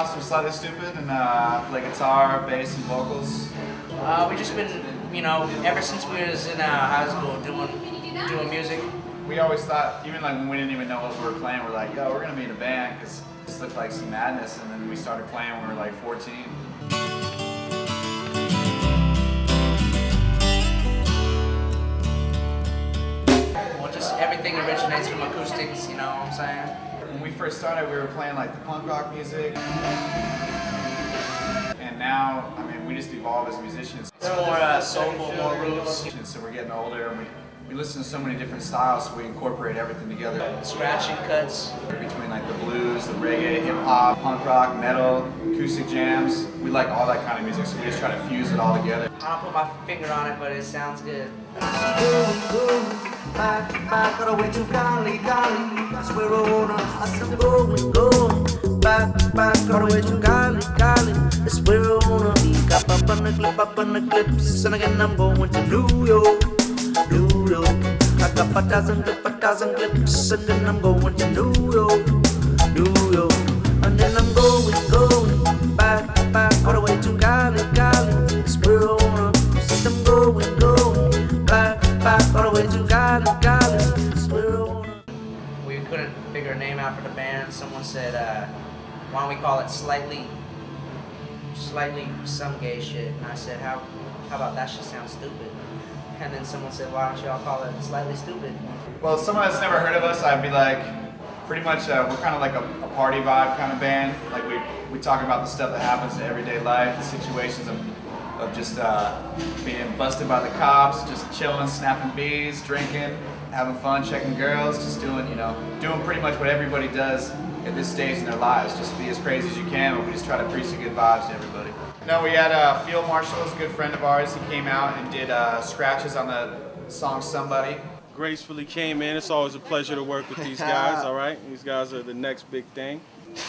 Ross from Slightly Stoopid, and play guitar, bass, and vocals. We just been, you know, ever since we was in high school doing music. We always thought, even like when we didn't even know what we were playing, we're like, yo, we're gonna be in a band because this looked like some madness. And then we started playing when we were like 14. Well, just everything originates from acoustics, you know what I'm saying? When we first started, we were playing like the punk rock music. And now, I mean, we just evolve as musicians. It's more soulful, more roots. So we're getting older, and we listen to so many different styles, so we incorporate everything together. Scratching cuts. Between like the blues, the reggae, hip hop, punk rock, metal, acoustic jams. We like all that kind of music, so we just try to fuse it all together. I don't put my finger on it, but it sounds good. Back all the way to Cali, that's where I wanna. I said going, back all the way to Cali, that's where I wanna be. Up on the clips, and again I'm going to New York. I got a dozen clips, and then I'm going to New York, and then I'm going back all the way to Cali, that's where I wanna. Said I'm going back all the way to Cali, that's where I wanna. We couldn't figure a name out for the band. Someone said, why don't we call it Slightly some gay shit? And I said, how about that shit sounds stupid? And then someone said, why don't y'all call it Slightly Stoopid? Well, someone that's never heard of us, I'd be like, pretty much we're kind of like a party vibe kind of band. Like we talk about the stuff that happens in everyday life, the situations of just being busted by the cops, just chilling, snapping bees, drinking, having fun, checking girls, just doing pretty much what everybody does at this stage in their lives. Just be as crazy as you can, but we just try to preach the good vibes to everybody. No, we had Field Marshall, a good friend of ours. He came out and did scratches on the song Somebody. Gracefully came in. It's always a pleasure to work with these guys, all right? These guys are the next big thing.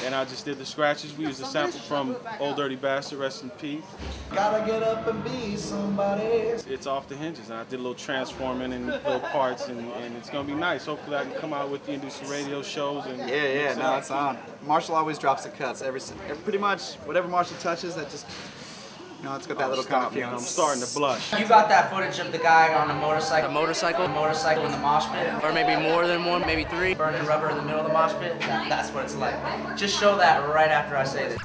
And I just did the scratches. We used a sample from Old Dirty Bastard, rest in peace. Gotta get up and be somebody. It's off the hinges, and I did a little transforming and little parts, and it's gonna be nice. Hopefully I can come out with you and do some radio shows. And Yeah, no, it's on. Marshall always drops the cuts. Pretty much whatever Marshall touches, that just, it's got that little kind of feeling. I'm starting to blush. You got that footage of the guy on a motorcycle in the mosh pit, or maybe more than one, maybe three, burning rubber in the middle of the mosh pit. That's what it's like. Just show that right after I say this.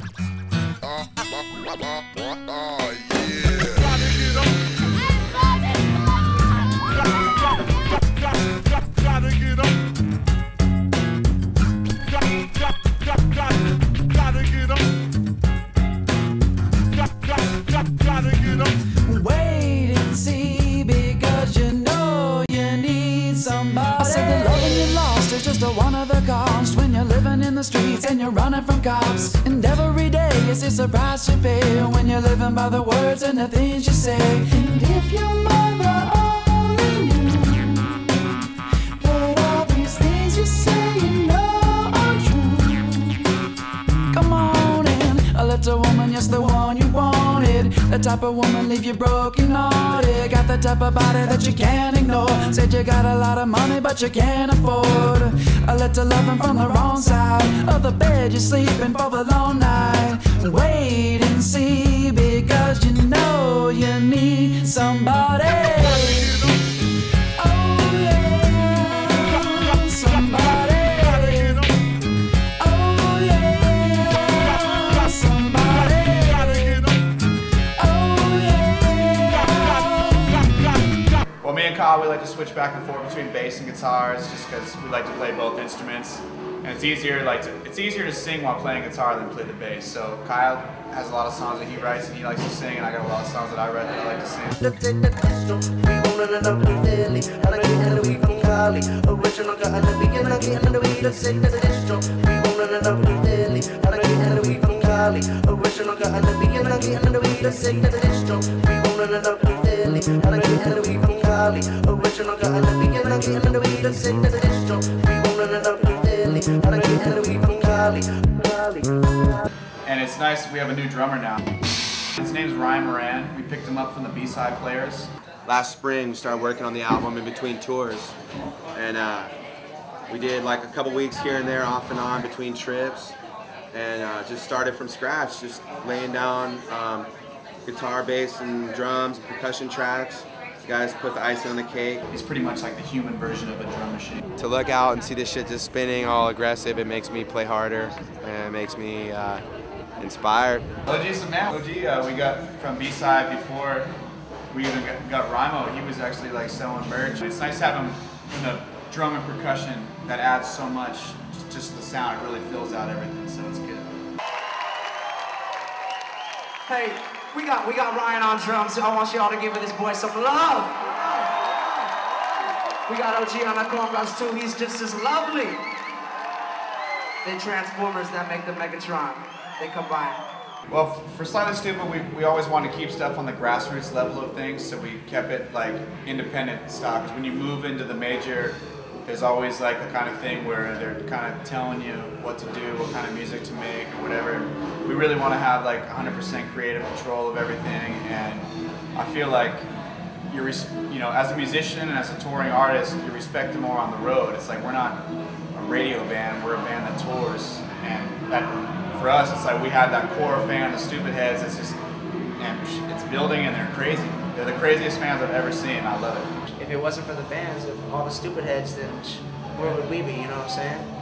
Wait and see, because you know you need somebody. I said the loving you lost is just a one of the cost when you're living in the streets and you're running from cops. And every day is a surprise to pay when you're living by the words and the things you say. And if your mother only knew that all these things you say you know are true. Come on in, a little woman, yes, the one you wanted. The type of woman leave you broken hearted. Got the type of body that you can't ignore. Said you got a lot of money but you can't afford a little loving from the wrong side of the bed. You're sleeping for the long night. Wait and see, because you know you need somebody. Oh yeah, somebody. Oh yeah, somebody. Well, me and Kyle, we like to switch back and forth between bass and guitars, just because we like to play both instruments, and it's easier to sing while playing guitar than play the bass. So Kyle has a lot of songs that he writes and he likes to sing, and I got a lot of songs that I write that I like to sing. And it's nice, we have a new drummer now. His name's Ryan Moran. We picked him up from the B-side players. Last spring, we started working on the album in between tours, and we did like a couple weeks here and there, off and on between trips. and just started from scratch, just laying down guitar, bass, and drums, percussion tracks. The guys put the icing on the cake. He's pretty much like the human version of a drum machine. To look out and see this shit just spinning all aggressive, it makes me play harder, and it makes me inspired. OG's the man. OG, we got from B-side before we even got Rimo. He was actually like selling merch. It's nice to have him in the drum and percussion that adds so much, just the sound. It really fills out everything, so it's good. Hey, we got Ryan on drums, so I want y'all to give this boy some love. We got OG on the congas too, he's just as lovely. They transformers that make the Megatron. They combine. Well, for Slightly Stoopid, we always wanted to keep stuff on the grassroots level of things, so we kept it like independent style. Because when you move into the major, there's always like a kind of thing where they're kind of telling you what to do, what kind of music to make, or whatever. We really want to have like 100% creative control of everything, and I feel like you know, as a musician and as a touring artist, you respect them more on the road. It's like we're not a radio band, we're a band that tours, and that. For us, it's like we have that core fan, the Stupid Heads. It's just, and it's building, and they're crazy. They're the craziest fans I've ever seen. I love it. If it wasn't for the fans, if all the Stupid Heads, then where would we be? You know what I'm saying?